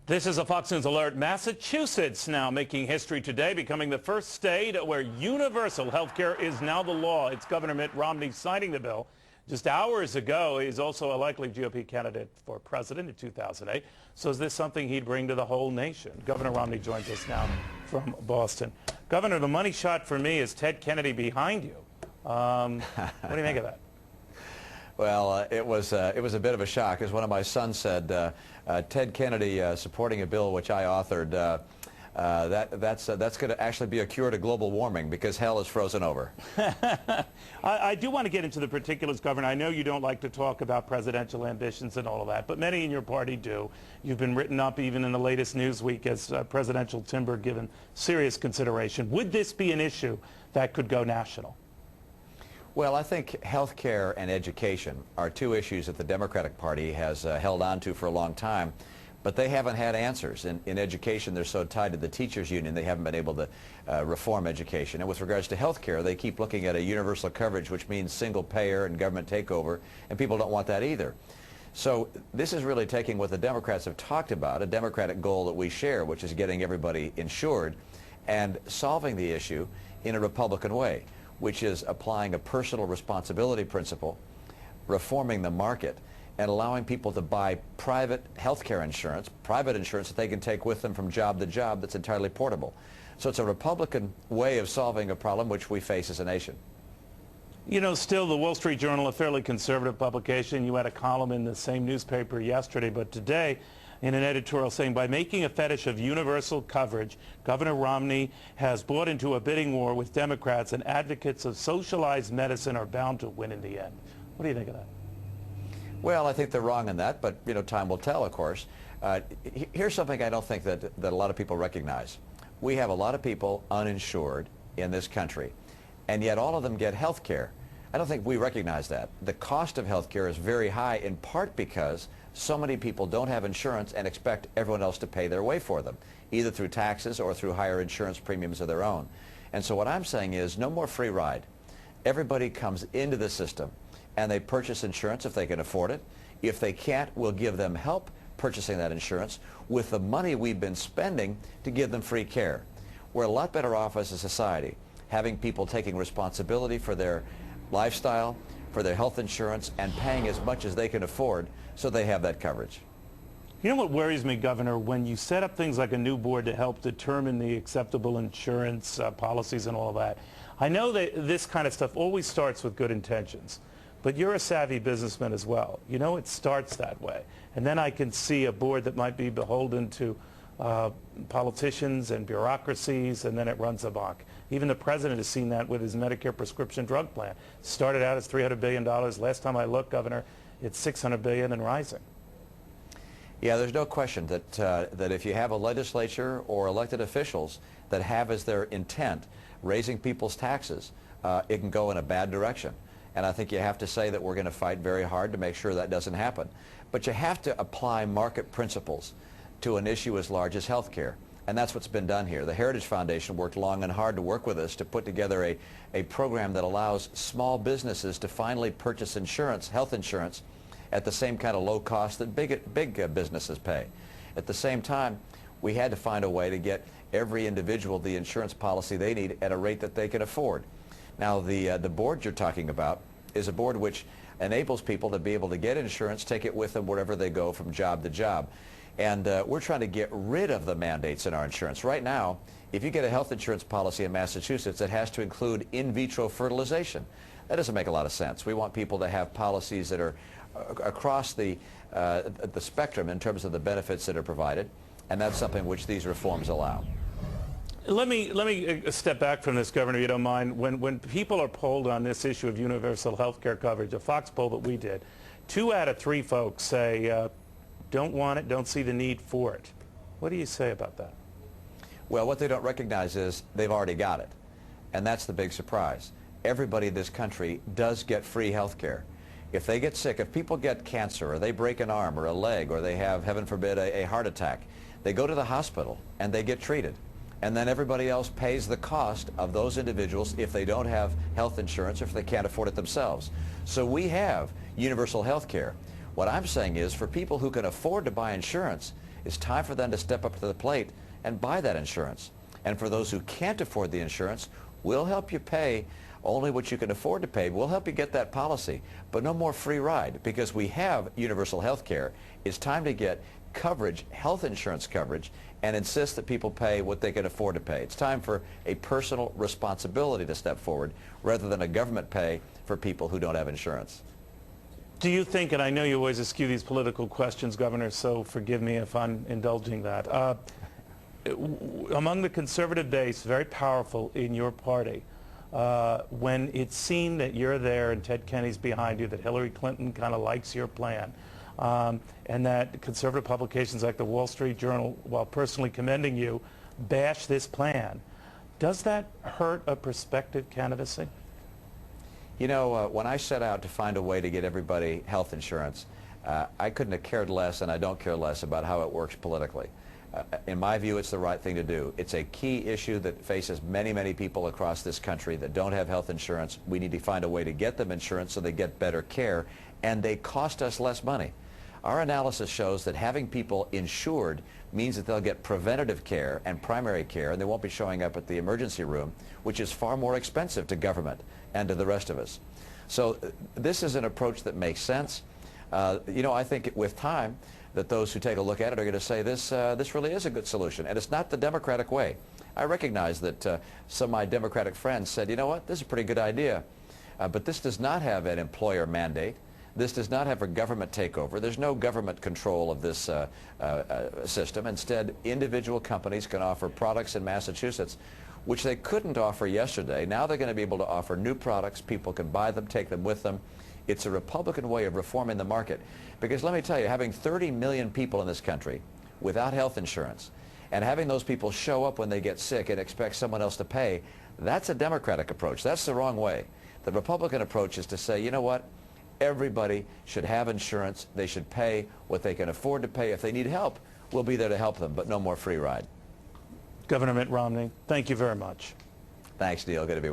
This is a Fox News alert. Massachusetts now making history today, becoming the first state where universal health care is now the law. It's Governor Mitt Romney signing the bill. Just hours ago, he's also a likely GOP candidate for president in 2008. So is this something he'd bring to the whole nation? Governor Romney joins us now from Boston. Governor, the money shot for me is Ted Kennedy behind you. What do you make of that? Well, it was a bit of a shock, as one of my sons said. Ted Kennedy supporting a bill which I authored. That's going to actually be a cure to global warming because hell is frozen over. I do want to get into the particulars, Governor. I know you don't like to talk about presidential ambitions and all of that, but many in your party do. You've been written up even in the latest Newsweek as presidential timber given serious consideration. Would this be an issue that could go national? Well, I think health care and education are two issues that the Democratic Party has held on to for a long time, but they haven't had answers. In education, they're so tied to the teachers union, they haven't been able to reform education. And with regards to health care, they keep looking at a universal coverage, which means single payer and government takeover, and people don't want that either. So this is really taking what the Democrats have talked about, a Democratic goal that we share, which is getting everybody insured, and solving the issue in a Republican way, which is applying a personal responsibility principle, reforming the market, and allowing people to buy private health care insurance, private insurance that they can take with them from job to job that's entirely portable. So it's a Republican way of solving a problem which we face as a nation. You know, still the Wall Street Journal, a fairly conservative publication, you had a column in the same newspaper yesterday, but today in an editorial saying, by making a fetish of universal coverage, Governor Romney has brought into a bidding war with Democrats, and advocates of socialized medicine are bound to win in the end. What do you think of that? Well, I think they're wrong in that, but time will tell, of course. Here's something I don't think that a lot of people recognize. We have a lot of people uninsured in this country, and yet all of them get health care. I don't think we recognize that. The cost of health care is very high, in part because so many people don't have insurance and expect everyone else to pay their way for them, either through taxes or through higher insurance premiums of their own. And so what I'm saying is no more free ride. Everybody comes into the system and they purchase insurance if they can afford it. If they can't, we'll give them help purchasing that insurance with the money we've been spending to give them free care. We're a lot better off as a society having people taking responsibility for their lifestyle, for their health insurance, and paying as much as they can afford so they have that coverage. You know what worries me, Governor, when you set up things like a new board to help determine the acceptable insurance policies and all of that, I know that this kind of stuff always starts with good intentions, but you're a savvy businessman as well. You know it starts that way. And then I can see a board that might be beholden to politicians and bureaucracies, and then it runs amok. Even the president has seen that with his Medicare prescription drug plan. Started out as $300 billion. Last time I looked, Governor, it's $600 billion and rising. Yeah, there's no question that that if you have a legislature or elected officials that have as their intent raising people's taxes, it can go in a bad direction. And I think you have to say that we're going to fight very hard to make sure that doesn't happen. But you have to apply market principles to an issue as large as health care. And that's what's been done here. The Heritage Foundation worked long and hard to work with us to put together a program that allows small businesses to finally purchase insurance, health insurance, at the same kind of low cost that big businesses pay. At the same time, we had to find a way to get every individual the insurance policy they need at a rate that they can afford. Now, the board you're talking about is a board which enables people to be able to get insurance, take it with them wherever they go from job to job. And we're trying to get rid of the mandates in our insurance. Right now, if you get a health insurance policy in Massachusetts, it has to include in vitro fertilization. That doesn't make a lot of sense. We want people to have policies that are across the spectrum in terms of the benefits that are provided, and that's something which these reforms allow. Let me step back from this, Governor, if you don't mind. When people are polled on this issue of universal health care coverage, a Fox poll that we did, 2 out of 3 folks say don't want it, don't see the need for it. What do you say about that? Well, what they don't recognize is they've already got it, and that's the big surprise. Everybody in this country does get free health care. If they get sick, if people get cancer, or they break an arm or a leg, or they have, heaven forbid, a heart attack, they go to the hospital and they get treated. And then everybody else pays the cost of those individuals if they don't have health insurance or if they can't afford it themselves. So we have universal health care. What I'm saying is, for people who can afford to buy insurance, It's time for them to step up to the plate and buy that insurance. And for those who can't afford the insurance, we'll help you pay only what you can afford to pay. We'll help you get that policy, but no more free ride, because we have universal health care. It's time to get coverage, health insurance coverage, and insist that people pay what they can afford to pay. It's time for a personal responsibility to step forward rather than a government pay for people who don't have insurance. Do you think, and I know you always eschew these political questions, Governor, so forgive me if I'm indulging that. Among the conservative base, very powerful in your party, when it's seen that you're there and Ted Kennedy's behind you, that Hillary Clinton kind of likes your plan, and that conservative publications like the Wall Street Journal, while personally commending you, bash this plan, does that hurt a prospective candidacy? You know, when I set out to find a way to get everybody health insurance, I couldn't have cared less, and I don't care less about how it works politically. In my view, it's the right thing to do. It's a key issue that faces many, many people across this country that don't have health insurance. We need to find a way to get them insurance so they get better care, and they cost us less money. Our analysis shows that having people insured means that they'll get preventative care and primary care, and they won't be showing up at the emergency room, which is far more expensive to government and to the rest of us. So this is an approach that makes sense. You know, I think with time that those who take a look at it are going to say this really is a good solution, and it's not the Democratic way. I recognize that some of my Democratic friends said, you know what, this is a pretty good idea, but this does not have an employer mandate. This does not have a government takeover. There's no government control of this system. Instead, individual companies can offer products in Massachusetts which they couldn't offer yesterday. Now they're going to be able to offer new products. People can buy them, take them with them. It's a Republican way of reforming the market. Because let me tell you, having 30 million people in this country without health insurance and having those people show up when they get sick and expect someone else to pay, that's a Democratic approach. That's the wrong way. The Republican approach is to say, you know what? Everybody should have insurance. They should pay what they can afford to pay. If they need help, we'll be there to help them, but no more free ride. Governor Mitt Romney, thank you very much. Thanks, Neil. Good to be with you.